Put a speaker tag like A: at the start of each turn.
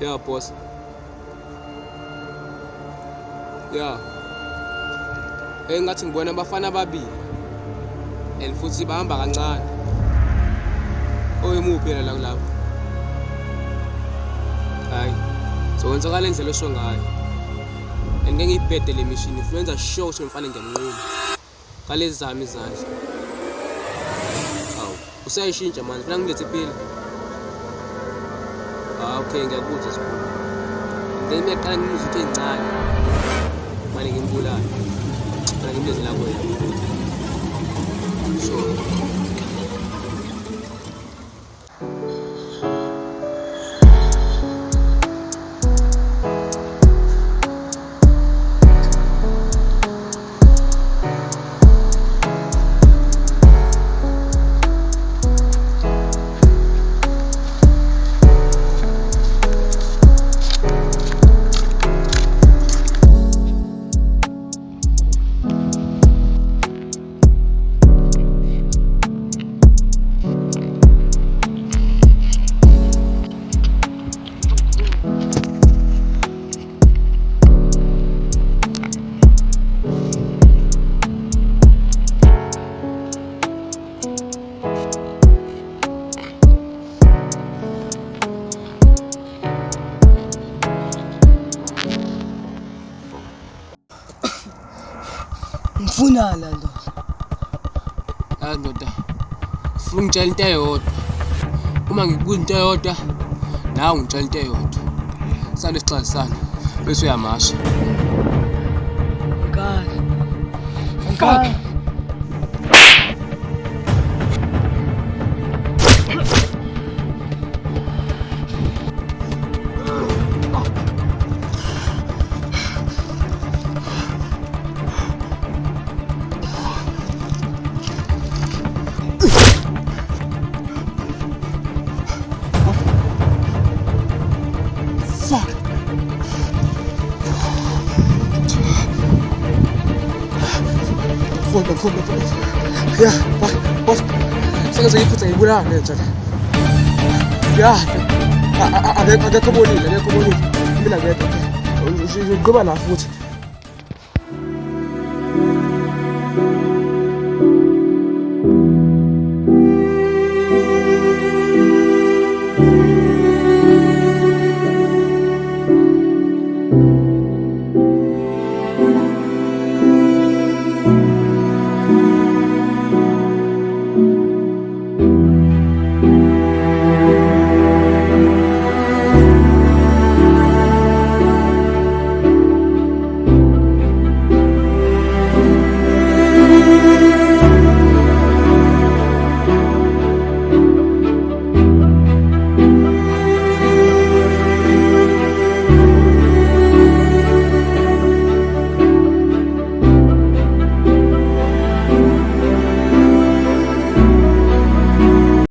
A: Yeah, boss. Yeah. Ngathi ngibona abafana ababili. And futhi bahamba kancane. Oyimuphi yena la kulapho? Hayi. So wenzakala indlela osho ngayo. And ngeke ngiyibhede le mission influencer show somfana ngiyamnquma. Kalezi zami izandla. Hawu, usayishintsha manje, funa ngilethe iphila. Okay, ngiyakuzwa sikhulu. Then ngiyaqala ngimuzwa into ezincane. Manje ngimbulala. Mina ngimlezi la kwena. So
B: Ngifuna la nto.
A: hayi ndoda. Ufuna ngitshela into eyodwa. Uma ngikubuza into eyodwa, nawe ngitshela into eyodwa. Sale sixazisana bese uyamasha.
B: Ngani? Ngani?
C: Mfumba. Ya, boss. Sengaze ngiphuza ngibulala nje. Ya. Akekho bonile. Mina ngedwa. Uzoqhuba la futhi.